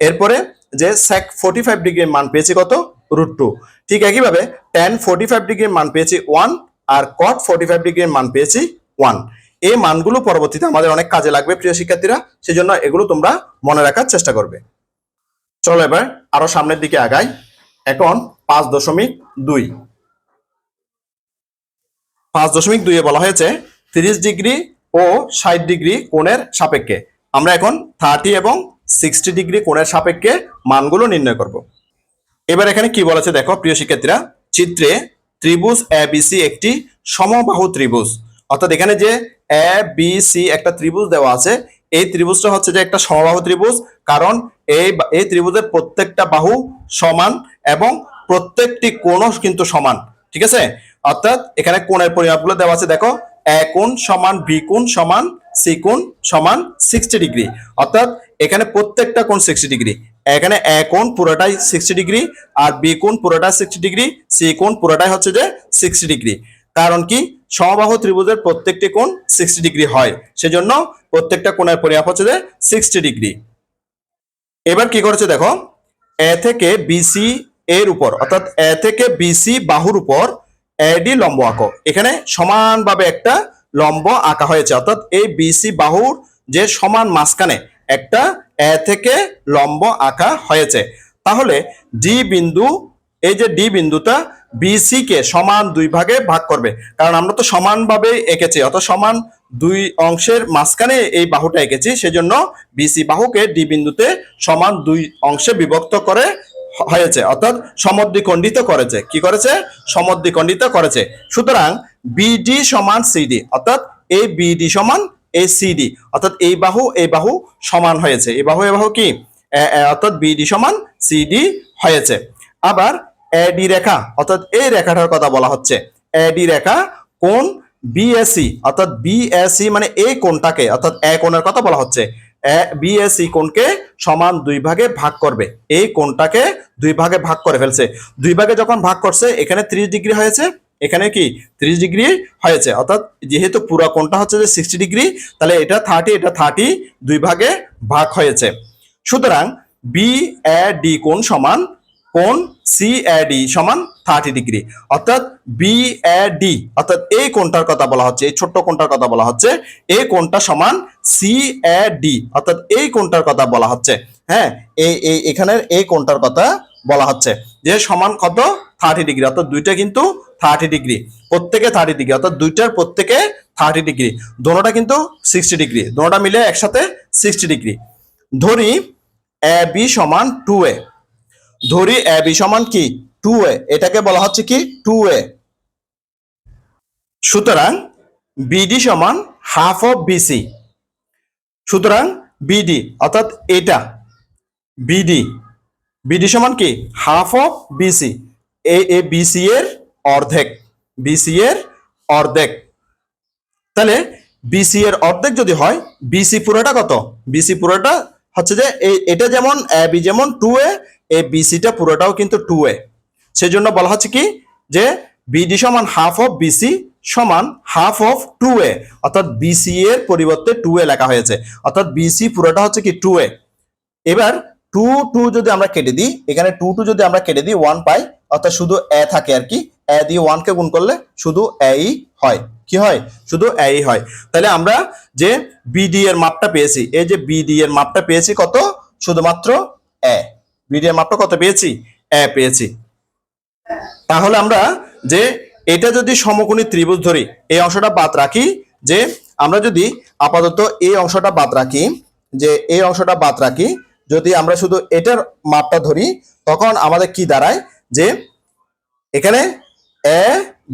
এরপরে যে sec 45 ডিগ্রির মান পেয়েছি কত, √2। ঠিক একইভাবে tan 45 ডিগ্রির মান পেয়েছি 1, আর cot 45 ডিগ্রির মান পেয়েছি 1। এই মানগুলো পরবর্তীতে আমাদের অনেক কাজে লাগবে প্রিয় শিক্ষার্থীরা, সেজন্য এগুলো তোমরা মনে রাখার চেষ্টা করবে। চলো এবার আরো সামনের দিকে আগাই। এখন 5.2 5.2 এ বলা হয়েছে 30 ডিগ্রি ও 60 ডিগ্রি কোণের সাপেক্ষে আমরা এখন 30 এবং 60 ডিগ্রি কোণের সাপেক্ষে মানগুলো নির্ণয় করব। এবার এখানে কি বলেছে দেখো প্রিয় শিক্ষার্থীরা, চিত্রে ত্রিভুজ ABC একটি সমবাহু ত্রিভুজ। অর্থাৎ এখানে যে ABC একটা ত্রিভুজ দেওয়া আছে, এই ত্রিভুজটা হচ্ছে যে একটা সমবাহু ত্রিভুজ, কারণ এই ত্রিভুজের প্রত্যেকটা বাহু সমান এবং প্রত্যেকটি কোণও কিন্তু সমান। ঠিক আছে, অর্থাৎ এখানে কোণের পরিমাপগুলো দেওয়া আছে দেখো, এ কোণ সমান বি কোণ সমান সি কোণ সমান 60 ডিগ্রি। অর্থাৎ এখানে প্রত্যেকটা কোণ 60 ডিগ্রি। এখানে এ কোণ পুরোটাই 60 ডিগ্রি, আর বি কোণ পুরোটাই 60 ডিগ্রি, সি কোণ পুরোটাই হচ্ছে যে 60 ডিগ্রি। কারণ কি সমবাহু ত্রিভুজের প্রত্যেকটি কোণ 60 ডিগ্রি হয়, সেজন্য প্রত্যেকটা কোণের পরিমাপ হচ্ছে যে 60 ডিগ্রি। এবার কি করেছে দেখো, এ থেকে বিসি এর উপর, অর্থাৎ এ থেকে বিসি বাহুর উপর এডি লম্ব আঁকো। এখানে সমানভাবে একটা লম্ব আঁকা হয়েছে, অর্থাৎ এই বিসি বাহুর যে সমান মাঝখানে একটা এ থেকে লম্ব আঁকা হয়েছে। তাহলে ডি বিন্দু, এই যে ডি বিন্দুটা বিসি কে সমান দুই ভাগে ভাগ করবে, কারণ আমরা তো সমানভাবে এঁকেছি, অর্থাৎ সমান দুই অংশের মাঝখানে এই বাহুটা এঁকেছি, সেজন্য বিসি বাহুকে ডি বিন্দুতে সমান দুই অংশে বিভক্ত করে হয়েছে, অর্থাৎ সমদ্বিখণ্ডিত করেছে। কি করেছে? সমদ্বিখণ্ডিত করেছে। সুতরাং বিডি সমান সিডি, অর্থাৎ এই বিডি সমান এই সিডি, অর্থাৎ এই বাহু সমান হয়েছে। এই বাহু কি, অর্থাৎ বিডি সমান সিডি হয়েছে। আবার এডি রেখা, অর্থাৎ এই রেখাটার কথা বলা হচ্ছে, এডি রেখা কোণ বিএসি, অর্থাৎ বিএসি মানে এই কোণটাকে, অর্থাৎ এ কোণের কথা বলা হচ্ছে, বিএসি কোণকে সমান দুই ভাগে ভাগ করবে। এই কোণটাকে দুই ভাগে ভাগ করে ফেলছে। দুই ভাগে যখন ভাগ করছে, এখানে 30 ডিগ্রি হয়েছে, এখানে কি 30 ডিগ্রি হয়েছে, অর্থাৎ যেহেতু পুরো কোণটা হচ্ছে যে 60 ডিগ্রি, তাহলে এটা 30, এটা 30 দুই ভাগে ভাগ হয়েছে। সুতরাং বি এ ডি কোণ সমান কোণ সি এ ডি সমান 30 ডিগ্রি, অর্থাৎ বি এ ডি অর্থাৎ এই কোণটার কথা বলা হচ্ছে, এই ছোট্ট কোণটার কথা বলা হচ্ছে, এই কোণটা সমান সি এ ডি অর্থাৎ এই কোণটার কথা বলা হচ্ছে। হ্যাঁ, এই এখানের এই কোণটার কথা বলা হচ্ছে যে সমান কত 30 ডিগ্রি, অর্থাৎ দুইটা কিন্তু 30 ডিগ্রি, প্রত্যেকে 30 ডিগ্রি, অর্থাৎ দুইটার প্রত্যেকে 30 ডিগ্রি, দোনোটা কিন্তু 60 ডিগ্রি, দোনোটা মিলে একসাথে 60 ডিগ্রি। ধরি এ বি সমান 2a, ধরি এ বি সমান কি 2a, এটাকে বলা হচ্ছে কি 2a। সুতরাং বিডি সমান হাফ অফ বিসি, সুতরাং বিডি অর্থাৎ এটা বিডি, বিডি সমান কি হাফ অফ বিসি, এ বিসি এর অর্ধেক, বিসি এর অর্ধেক। তাহলে বিসি এর অর্ধেক যদি হয়, বিসি পুরোটা কত, বিসি পুরোটা হচ্ছে যে এটা যেমন এ বি যেমন 2a, এই বিসিটা পুরোটাও কিন্তু 2a, সেজন্য বলা হচ্ছে কি যে বিডি সমান হাফ অফ বিসি সমান হাফ অফ 2a, অর্থাৎ বিসি এর পরিবর্তে 2a লেখা হয়েছে, অর্থাৎ বিসি পুরোটা হচ্ছে কি 2a। এবার 2 যদি আমরা কেটে দিই, এখানে 2 যদি আমরা কেটে দিই 1 পাই, অর্থাৎ শুধু এ থাকে আর কি, এ দিয়ে 1 কে গুণ করলে শুধু এই হয়, কি হয়, শুধু এই হয়। তাহলে আমরা যে বিডি এর মাপটা পেয়েছি, এই যে বিডি এর মাপটা পেয়েছি কত, শুধুমাত্র এ, বিডি এর মাপটা কত পেয়েছি, এ পেয়েছি। তাহলে আমরা যে এটা যদি সমকোণী ত্রিভুজ ধরি, এই অংশটা বাদ রাখি, যে আমরা যদি আপাতত এই অংশটা বাদ রাখি, যে এই অংশটা বাদ রাখি, যদি আমরা শুধু এটার মাপটা ধরি, তখন আমাদের কি দাঁড়ায় যে এখানে এ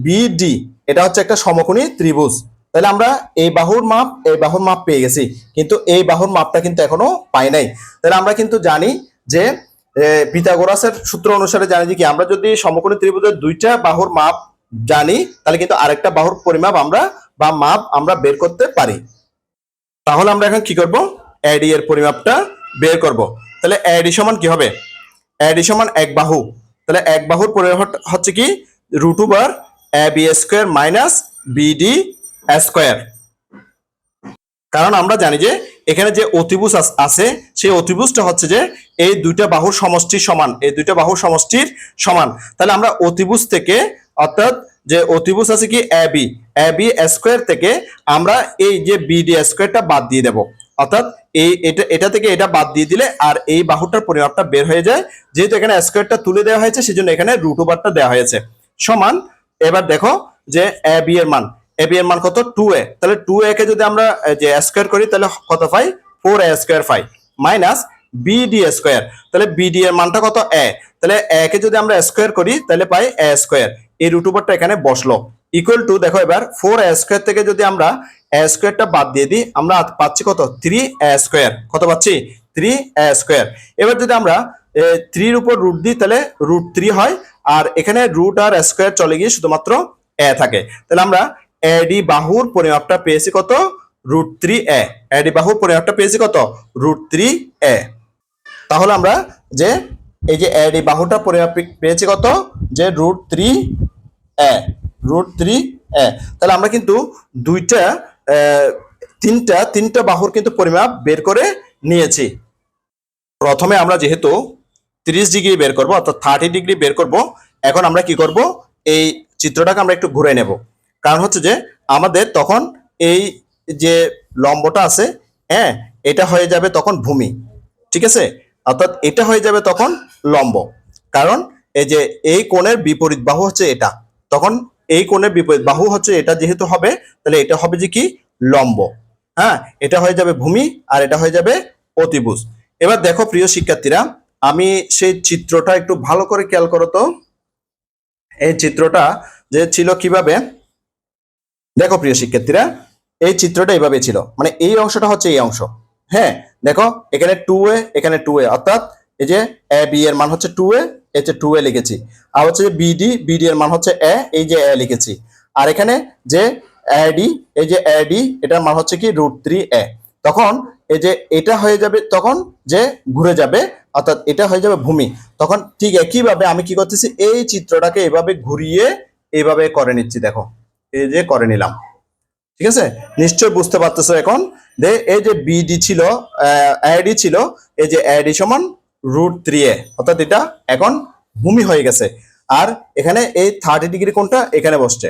বি ডি এটা হচ্ছে একটা সমকোণী ত্রিভুজ। তাহলে আমরা এই বাহুর মাপ, এই বাহুর মাপ পেয়ে গেছি, কিন্তু এই বাহুর মাপটা কিন্তু এখনো পাই নাই। তাহলে আমরা কিন্তু জানি যে পিথাগোরাসের সূত্র অনুসারে জানি যে কি, আমরা যদি সমকোণী ত্রিভুজের দুইটা বাহুর মাপ জানি, তাহলে কিন্তু আরেকটা বাহুর পরিমাপ আমরা বা মাপ আমরা বের করতে পারি। তাহলে আমরা এখন কি করব, এডি এর পরিমাপটা বের করব। তাহলে এডি সমান কি হবে, এডি সমান এক বাহু, তাহলে এক বাহুর পরিমাপ হচ্ছে কি √/, a b square minus BD square. কারণ আমরা জানি যে এখানে যে অতিভুজ আছে, সেই অতিভুজটা হচ্ছে যে এই দুইটা বাহুর সমষ্টির সমান, এই দুইটা বাহুর সমষ্টির সমান। তাহলে আমরা অতিভুজ থেকে, অর্থাৎ যে অতিভুজ আছে কি এ বি স্কোয়ার থেকে আমরা এই যে বিডি স্কোয়ারটা বাদ দিয়ে দেব, অর্থাৎ এটা থেকে এটা বাদ দিয়ে দিলে আর এই বাহুটার পরিমাপটা বের হয়ে যায়। যেহেতু এখানে স্কোয়ারটা তুলে দেওয়া হয়েছে, সেজন্য এখানে √/টা দেওয়া হয়েছে সমান। এবার দেখো যে এ বি এর মান, এ বি এর মান কত 2a, তাহলে 2a কে যদি আমরা যে স্কোয়ার করি তাহলে কত পাই, 4a স্কোয়ার পাই, মাইনাস বিডি স্কোয়ার, তাহলে বিডি এর মানটা কত এ, তাহলে এ কে যদি আমরা স্কোয়ার করি তাহলে পাই এ স্কোয়ার, এই √/টা এখানে বসলো, ইকুয়াল টু দেখো এবার 4a স্কোয়ার থেকে যদি আমরা এ স্কোয়ারটা বাদ দিয়ে দিই, আমরা পাচ্ছি কত 3a স্কোয়ার, কত পাচ্ছি 3a স্কোয়ার। এবার যদি আমরা 3 এর উপর রুট দিই তাহলে √3 হয়, আর এখানে রুট আর স্কোয়ার চলে গিয়ে শুধুমাত্র এ থাকে। তাহলে আমরা এডি বাহুর পরিমাপটা পেয়েছি কত, √3a, এডি বাহুর পরিমাপটা পেয়েছি কত, √3a। তাহলে আমরা যে এই যে এডি বাহুটা পরিমাপ পেয়েছি কত, যে √3a, √3a। তাহলে আমরা কিন্তু দুইটা তিনটা বাহুর কিন্তু পরিমাপ বের করে নিয়েছি। প্রথমে আমরা যেহেতু 30 ডিগ্রি বের করব, অর্থাৎ 30 ডিগ্রি বের করব, এখন আমরা কি করব, এই চিত্রটাকে আমরা একটু ঘুরে নেব। কারণ হচ্ছে যে আমাদের তখন এই যে লম্বটা আছে, হ্যাঁ, এটা হয়ে যাবে তখন ভূমি, ঠিক আছে, অর্থাৎ এটা হয়ে যাবে তখন লম্ব। কারণ এই যে এই কোণের বিপরীত বাহু হচ্ছে এটা, তখন এই কোণের বিপরীত বাহু হচ্ছে এটা যেহেতু হবে, তাহলে এটা হবে যে কি লম্ব। হ্যাঁ, এটা হয়ে যাবে ভূমি আর এটা হয়ে যাবে অতিভুজ। এবার দেখো প্রিয় শিক্ষার্থীরা, আমি সেই চিত্রটা একটু ভালো করে খেয়াল করো তো, এই চিত্রটা যে ছিল কিভাবে, দেখো প্রিয় শিক্ষার্থীরা, এই চিত্রটা এইভাবে ছিল, মানে এই অংশটা হচ্ছে এই অংশ। হ্যাঁ, দেখো এখানে 2a, এখানে 2a, অর্থাৎ এই যে এ বি এর মান হচ্ছে 2a, এই যে 2a লিখেছি, আর হচ্ছে যে বিডি এর মান হচ্ছে এ, এই যে এ লিখেছি, আর এখানে যে এডি, এই যে এডি এটার মান হচ্ছে কি √3a। তখন এই যে এটা হয়ে যাবে তখন যে ঘুরে যাবে, অর্থাৎ এটা হয়ে যাবে ভূমি। তখন ঠিক একইভাবে আমি কি করতেছি, এই চিত্রটাকে এভাবে ঘুরিয়ে এইভাবে করে নিচ্ছি, দেখো এই যে করে নিলাম। ঠিক আছে, নিশ্চয় বুঝতে পারতেছো এখন যে এই যে বিডি ছিল, এডি ছিল, এই যে এডি সমান √3a, অর্থাৎ এটা এখন ভূমি হয়ে গেছে। আর এখানে এই 30 ডিগ্রি কোণটা এখানে বসছে।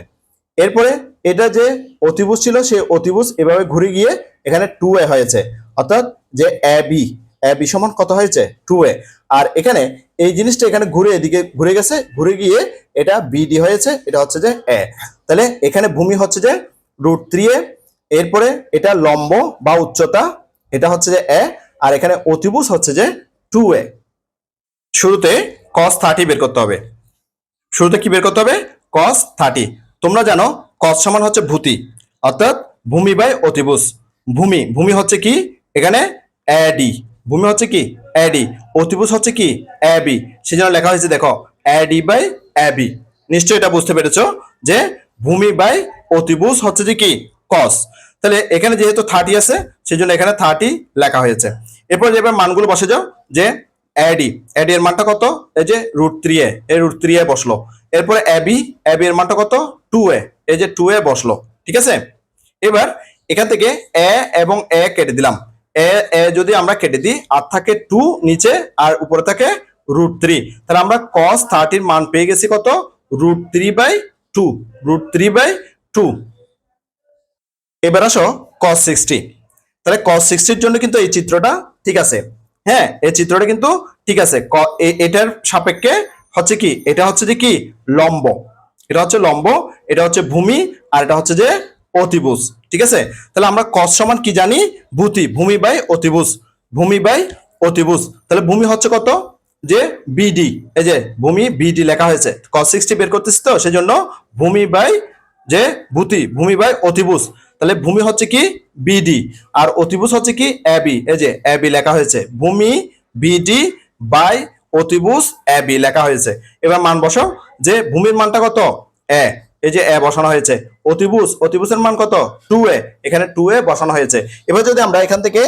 এরপরে এটা যে অতিভুজ ছিল সেই অতিভুজ এভাবে ঘুরে গিয়ে এখানে 2a হয়েছে, অর্থাৎ যে এবি, এবি সমান কত হয়েছে 2a। আর এখানে এই জিনিসটা এখানে ঘুরে এদিকে ঘুরে গেছে, ঘুরে গিয়ে এটা বিডি হয়েছে, এটা হচ্ছে যে এ। তাহলে এখানে ভূমি হচ্ছে যে √3a, এরপরে এটা লম্ব বা উচ্চতা, এটা হচ্ছে যে এ, আর এখানে অতিভুজ হচ্ছে যে 2a। শুরুতে cos 30 বের করতে হবে। শুরুতে কি বের করতে হবে? cos 30। তোমরা জানো cos সমান হচ্ছে ভূতি, অর্থাৎ ভূমি বাই অতিভুজ। ভূমি, ভূমি হচ্ছে কি এখানে এডি, ভূমি হচ্ছে কি এডি, অতিভুজ হচ্ছে কি এবি, সেজন্য লেখা হয়েছে দেখো এডি বাই এবি। নিশ্চয়ই এটা বুঝতে পেরেছো যে ভূমি বাই অতিভুজ হচ্ছে যে কি cos। তাহলে এখানে যেহেতু 30 আছে সেজন্য এখানে 30 লেখা হয়েছে। এরপর এবার মানগুলো বসে যাও, যে এডি, এডি এর মানটা কত? এই যে √3a, এই √3a বসলো। এরপরে এবি, এবি এর মানটা কত? 2a, এই যে 2a বসলো। ঠিক আছে, এবার এখান থেকে এ এবং এ কেটে দিলাম। এ এ যদি আমরা কেটে দিই, আর থাকে 2 নিচে আর উপরে থাকে √3, তাহলে আমরা cos 30 এর মান পেয়ে গেছি কত? √3/2, √3/2। এবার আসো cos 60। তাহলে cos 60 এর জন্য কিন্তু এই চিত্রটা ঠিক আছে। হ্যাঁ, এই চিত্রটা কিন্তু ঠিক আছে। এটার সাপেক্ষে হচ্ছে কি, এটা হচ্ছে যে কি লম্ব, এটা হচ্ছে লম্ব, এটা হচ্ছে ভূমি, আর এটা হচ্ছে যে অতিভুজ। ঠিক আছে, তাহলে আমরা cos সমান কি জানি? ভূতি, ভূমি বাই অতিভুজ, ভূমি বাই অতিভুজ। তাহলে ভূমি হচ্ছে কত? যে বিডি, এই যে ভূমি বিডি লেখা হয়েছে। cos 60 বের করতেছি তো সেজন্য ভূমি বাই যে ভূতি, ভূমি বাই অতিভুজ। তাহলে ভূমি হচ্ছে কি বিডি, আর অতিভুজ হচ্ছে কি এবি, এই যে এবি লেখা হয়েছে। ভূমি বিডি বাই অতিভুজ এবি লেখা হয়েছে। এবার মান বসাও, যে ভূমির মানটা কত? এ, এই যে এ বসানো হয়েছে। অতিভুজ, অতিভুজের মান কত? 2a, এখানে 2a বসানো হয়েছে। এবার যদি আমরা এখান থেকে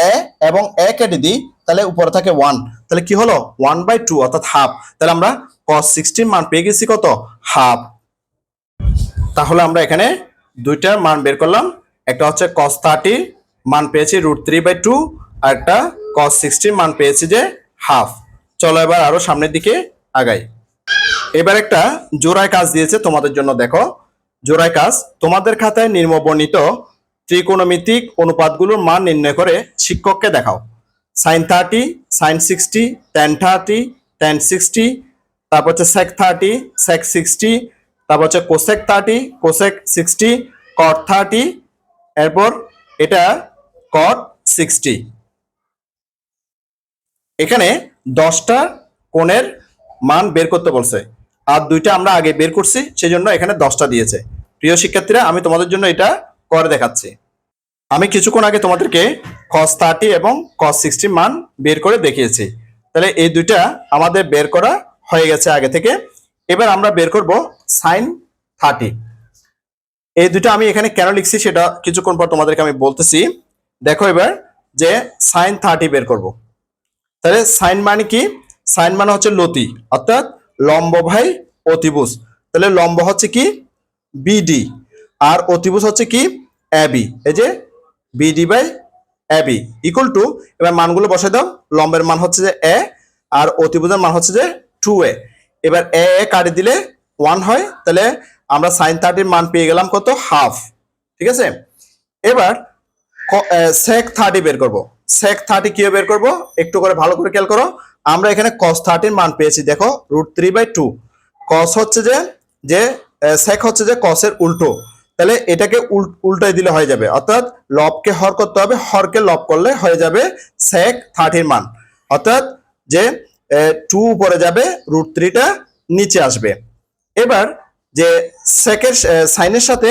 এ এবং এ কেটে দিই, তাহলে উপরে থাকে 1, তাহলে কি হলো 1/2, অর্থাৎ হাফ। তাহলে আমরা cos 60 মান পেয়ে গেছি কত? হাফ। তাহলে আমরা এখানে দুইটার মান বের করলাম, একটা হচ্ছে cos 30 মান পেয়েছি √3/2, আর একটা cos 60 মান পেয়েছি যে হাফ। চলো এবার আরো সামনের দিকে আগাই। এবার একটা জোড়ায় কাজ দিয়েছে তোমাদের জন্য, দেখো জোড়ায় কাজ। তোমাদের খাতায় নিম্নবর্ণিত ত্রিকোণমিতিক অনুপাতগুলোর মান নির্ণয় করে শিক্ষককে দেখাও। sin 30, sin 60, tan 30, tan 60, তারপর হচ্ছে sec 30, sec 60, তারপর হচ্ছে cosec 30, cosec 60, cot 30, এরপর এটা cot 60। এখানে 10টা কোণের মান বের করতে বলছে, আর দুইটা আমরা আগে বের করছি সেজন্য এখানে 10টা দিয়েছে। প্রিয় শিক্ষার্থীরা, আমি তোমাদের জন্য এটা করে দেখাচ্ছি। আমি কিছুক্ষণ আগে তোমাদেরকে cos 30 এবং cos 60 মান বের করে দেখিয়েছি। তাহলে এই দুইটা আমাদের বের করা হয়ে গেছে আগে থেকে। এবার আমরা বের করব sin 30। এই দুইটা আমি এখানে কেন লিখছি সেটা কিছুক্ষণ পর তোমাদেরকে আমি বলতেছি। দেখো এবার যে sin 30 বের করব। তাহলে সাইন মানে কি? সাইন মানে হচ্ছে লতি, অর্থাৎ লম্ব ভাই অতিভুজ। তাহলে লম্ব হচ্ছে কি বিডি, আর অতিভুজ হচ্ছে কি এবি, এই যে BD by AB equal to, এবার মানগুলো বসে দাও। লম্বের মান হচ্ছে যে এ, আর অতিভুজের মান হচ্ছে যে 2a। এবার এ এ কাটি দিলে 1 হয়, তাহলে আমরা সাইন 30 মান পেয়ে গেলাম কত? হাফ। ঠিক আছে, এবার sec 30 বের করব। sec 30 কিভাবে বের করব একটু করে ভালো করে খেয়াল করো। আমরা এখানে cos 30 এর মান পেয়েছি, দেখো √3/2। cos হচ্ছে যে sec হচ্ছে যে cos এর উল্টো, তাহলে এটাকে উল্টাই দিলে হয়ে যাবে, অর্থাৎ লবকে হর করতে হবে, হরকে লব করলে হয়ে যাবে sec 30 এর মান, অর্থাৎ যে 2 উপরে যাবে, √3টা নিচে আসবে। এবার যে সেকের সাইনের সাথে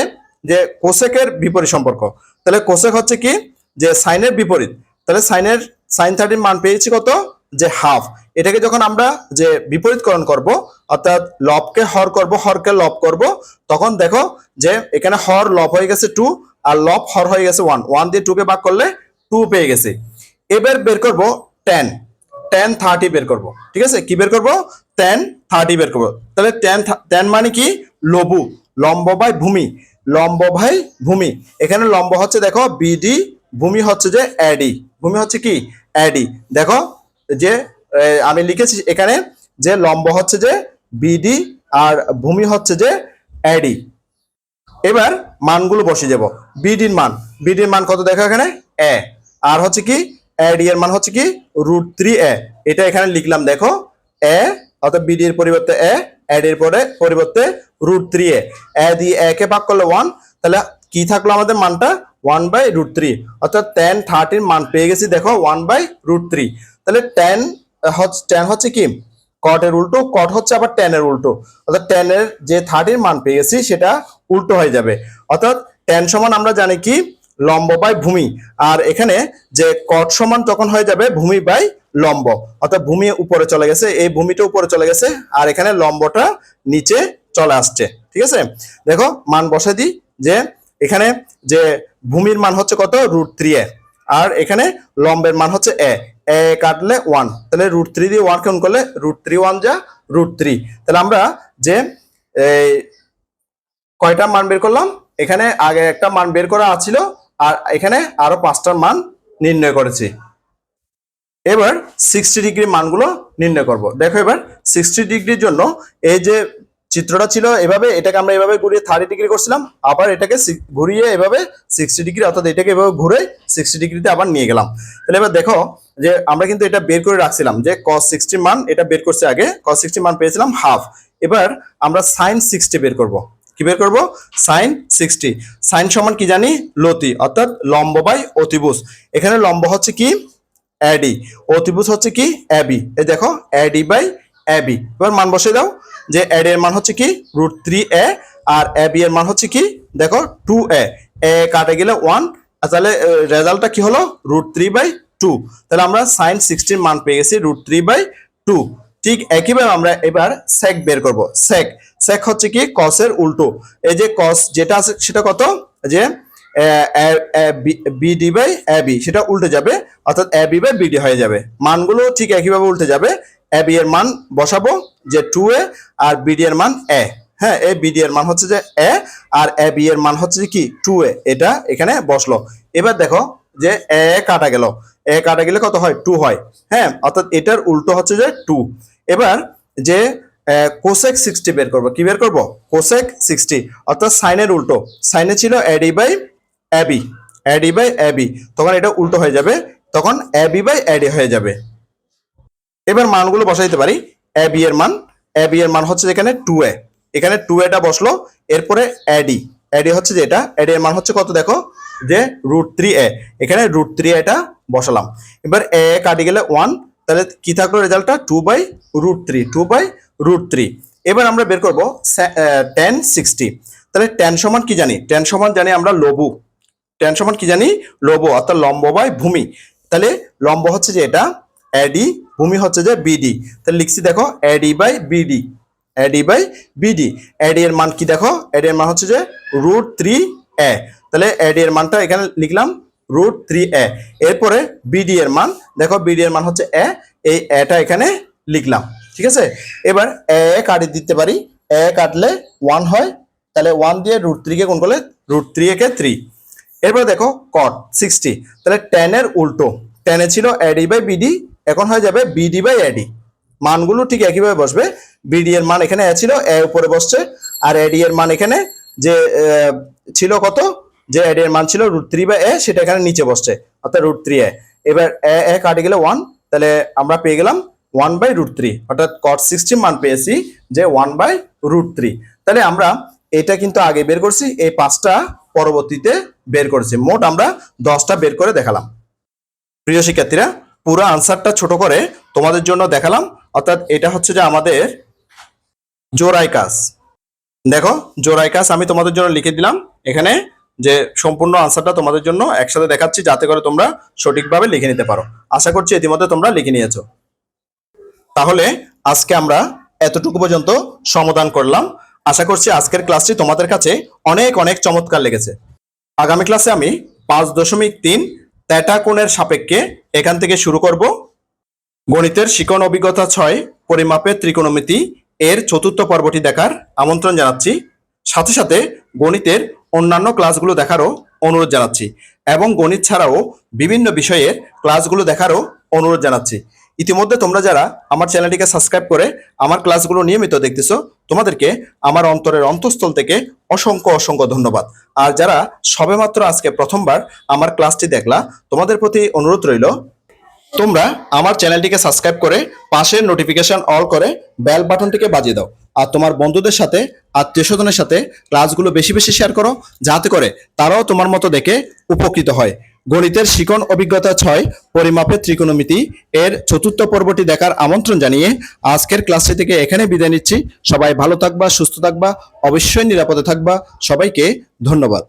যে কোসেকের বিপরীত সম্পর্ক, তাহলে কোসেক হচ্ছে কি যে সাইনের বিপরীত। তাহলে সাইন 30 মান পেয়েছি কত? যে হাফ। এটাকে যখন আমরা যে বিপরীতকরণ করব, অর্থাৎ লবকে হর করব, হরকে লব করব, তখন দেখো যে এখানে হর লব হয়ে গেছে 2, আর লব হর হয়ে গেছে 1, 1 দিয়ে 2 কে ভাগ করলে 2 পেয়ে গেছি। এবার বের করব tan, tan 30 বের করব। ঠিক আছে, কি বের করব? tan 30 বের করব। তাহলে tan মানে কি? লবু, লম্ব বাই ভূমি, লম্ব বাই ভূমি। এখানে লম্ব হচ্ছে দেখো বিডি, ভূমি হচ্ছে যে এডি, ভূমি হচ্ছে কি এডি। দেখো যে আমি লিখেছি এখানে যে লম্ব হচ্ছে যে বিডি আর ভূমি হচ্ছে যে এডি। এবার মানগুলো বসিয়ে যাব। বিডির মান, বিডির মান কত দেখো এখানে এ, আর হচ্ছে কি এডি এর মান হচ্ছে কি √3a। এটা এখানে লিখলাম দেখো এ, অর্থাৎ বিডি এর পরিবর্তে এ, এডি এর পরিবর্তে √3a। এ দিয়ে এ কে ভাগ করলে 1, তাহলে কি থাকলো আমাদের মানটা 1/√3, অর্থাৎ tan 30 মান পেয়ে গেছি দেখো 1/√3। তাহলে tan হচ্ছে কি কট এর উল্টো, কট হচ্ছে আবার tan এর উল্টো, অর্থাৎ tan এর যে 30 মান পেয়ে গেছি সেটা উল্টো হয়ে যাবে। অর্থাৎ tan সমান আমরা জানি কি লম্ব বাই ভূমি, আর এখানে যে কট সমান তখন হয়ে যাবে ভূমি বাই লম্ব, অর্থাৎ ভূমি উপরে চলে গেছে, এই ভূমিটা উপরে চলে গেছে আর এখানে লম্বটা নিচে চলে আসছে। ঠিক আছে, দেখো মান বসাই দিই যে এখানে যে ভূমির মান হচ্ছে কত √3a, আর এখানে লম্বের মান হচ্ছে এ, এ কাটলে 1, তাহলে √3 দিয়ে 1 কেমন করলে √3 1 যা √3। তাহলে আমরা যে কয়টা মান বের করলাম, এখানে আগে একটা মান বের করা আছিল আর এখানে আরো 5টার মান নির্ণয় করেছি। এবার 60 ডিগ্রি মানগুলো নির্ণয় করব। দেখো এবার 60 ডিগ্রির জন্য এই যে চিত্রটা ছিল এভাবে, এটাকে আমরা এভাবে ঘুরিয়ে 30 ডিগ্রি করছিলাম, আবার এটাকে ঘুরিয়ে এভাবে 60 ডিগ্রি, অর্থাৎ এটাকে এভাবে ঘুরে 60 ডিগ্রিতে আবার নিয়ে গেলাম। তাহলে এবার দেখো যে আমরা কিন্তু এটা বের করে রাখছিলাম যে cos 60 মান, এটা বের করছি আগে, cos 60 মান পেয়েছিলাম হাফ। এবার আমরা sin 60 বের করব। কি বের করব sin 60। sin সমান কি জানি লতি, অর্থাৎ লম্ব বাই অতিভুজ। এখানে লম্ব হচ্ছে কি এডি, অতিভুজ হচ্ছে কি এবি, এই দেখো এডি বাই এবি। এবার মান বসে দাও যে এডি এর মান হচ্ছে কি √3a আর এবি এর মান হচ্ছে কি দেখো 2a, এ কাটে গেলে 1, তাহলে রেজাল্টটা কি হলো √3/2। তাহলে আমরা sin 60 এর মান পেয়ে গেছি √3/2। ঠিক একইভাবে আমরা এবার sec বের করব। sec হচ্ছে কি cos এর উল্টো, এই যে cos যেটা আছে সেটা কত যে বিডি বাই এবি, সেটা উল্টে যাবে, অর্থাৎ এবি বাই বিডি হয়ে যাবে। মানগুলো ঠিক একইভাবে উল্টে যাবে। এবি এর মান বসাবো যে 2a আর বিডি এর মান এ, হ্যাঁ এই বিডি এর মান হচ্ছে যে এ আর এবি এর মান হচ্ছে কি 2a, এটা এখানে বসলো। এবার দেখো যে এ কাটা গেল, এ কাটা গেলে কত হয় 2 হয়, হ্যাঁ অর্থাৎ এটার উল্টো হচ্ছে যে 2। এবার যে কোসেক 60 বের করব। কি বের করব কোসেক 60, অর্থাৎ সাইনের উল্টো, সাইনে ছিল AD by AB, AD by AB, তখন এটা উল্টো হয়ে যাবে, তখন এবি বাই এডি হয়ে যাবে। এবার মানগুলো বসাইতে পারি। এবি এর মান, এবি এর মান হচ্ছে এখানে 2a, এখানে 2a বসলো, এরপরে এডি, এডি হচ্ছে যে এটা, এডি এর মান হচ্ছে কত দেখো যে √3a, এখানে √3a বসালাম। এবার এ কাটি গেলে 1, তাহলে কি থাকলো রেজাল্টটা 2/√3, 2/√3। এবার আমরা বের করব tan 60। তাহলে tan সমান কি জানি, tan সমান জানি আমরা লবু, tan সমান কি জানি লবু, অর্থাৎ লম্ব বাই ভূমি। তাহলে লম্ব হচ্ছে যে এটা এডি, ভূমি হচ্ছে যে বিডি, তাহলে লিখছি দেখো AD by BD, AD by BD. AD এর মান কি দেখো, এডি এর মান হচ্ছে যে √3a, তাহলে এডি এর মানটা এখানে লিখলাম √3a। এরপরে বিডি এর মান দেখো, বিডি এর মান হচ্ছে এ, এই এটা এখানে লিখলাম। ঠিক আছে, এবার এ কাটি দিতে পারি, এ কাটলে 1 হয়, তাহলে 1 দিয়ে √3 কে গুণ করলে √3a কে 3। এরপর দেখো cot 60, তাহলে tan এর উল্টো, tan এ ছিল এডি বাই বিডি, এখন হয়ে যাবে বিডি বাই এডি। মানগুলো ঠিক একইভাবে বসবে, বিডি এর মান এখানে ছিল এ উপরে বসছে, আর এডি এর মান এখানে যে ছিল কত, যে এডি এর মান ছিল √3/a, সেটা এখানে নিচে বসছে, অর্থাৎ √3a। এবার এ কাটে গেলে 1, তাহলে আমরা পেয়ে গেলাম 1/√3, অর্থাৎ cot 60 মান পেয়েছি যে 1/√3। তাহলে আমরা এটা কিন্তু আগে বের করছি, এই 5টা পরবর্তীতে বের করেছি, মোট আমরা 10টা বের করে দেখালাম। প্রিয় শিক্ষার্থীরা, পুরো আনসারটা ছোট করে তোমাদের জন্য দেখালাম, অর্থাৎ এটা হচ্ছে যে আমাদের জোড়াই কাজ। দেখো জোড়াই কাজ আমি তোমাদের জন্য লিখে দিলাম এখানে, যে সম্পূর্ণ আনসারটা তোমাদের জন্য একসাথে দেখাচ্ছি যাতে করে তোমরা সঠিকভাবে লিখে নিতে পারো। আশা করছি ইতিমধ্যে তোমরা লিখে নিয়েছো। তাহলে আজকে আমরা এতটুকু পর্যন্ত সমাধান করলাম। আশা করছি আজকের ক্লাসটি তোমাদের কাছে অনেক অনেক চমৎকার লেগেছে। আগামী ক্লাসে আমি 5.3 তেটা কোণের সাপেক্ষে এখান থেকে শুরু করব। গণিতের শিখন অভিজ্ঞতা 6 পরিমাপের ত্রিকোণমিতি এর চতুর্থ পর্বটি দেখার আমন্ত্রণ জানাচ্ছি। সাথে সাথে গণিতের অন্যান্য ক্লাসগুলো দেখারও অনুরোধ জানাচ্ছি এবং গণিত ছাড়াও বিভিন্ন বিষয়ের ক্লাসগুলো দেখারও অনুরোধ জানাচ্ছি। ইতিমধ্যে তোমরা যারা আমার চ্যানেলটিকে সাবস্ক্রাইব করে আমার ক্লাসগুলো নিয়মিত দেখতেছো, তোমাদেরকে আমার অন্তরের অন্তঃস্থল থেকে অসংখ্য অসংখ্য ধন্যবাদ। আর যারা সবেমাত্র আজকে প্রথমবার আমার ক্লাসটি দেখলা, তোমাদের প্রতি অনুরোধ রইল তোমরা আমার চ্যানেলটিকে সাবস্ক্রাইব করে পাশের নোটিফিকেশন অল করে বেল বাটনটিকে বাজিয়ে দাও। আর তোমার বন্ধুদের সাথে, আত্মীয় স্বজনের সাথে ক্লাসগুলো বেশি বেশি শেয়ার করো, যাতে করে তারাও তোমার মতো দেখে উপকৃত হয়। গণিতের শিকন অভিজ্ঞতা 6 পরিমাপের ত্রিকোণমিতি এর চতুর্থ পর্বটি দেখার আমন্ত্রণ জানিয়ে আজকের ক্লাসটি থেকে এখানে বিদায় নিচ্ছি। সবাই ভালো থাকবা, সুস্থ থাকবা, অবশ্যই নিরাপদে থাকবা। সবাইকে ধন্যবাদ।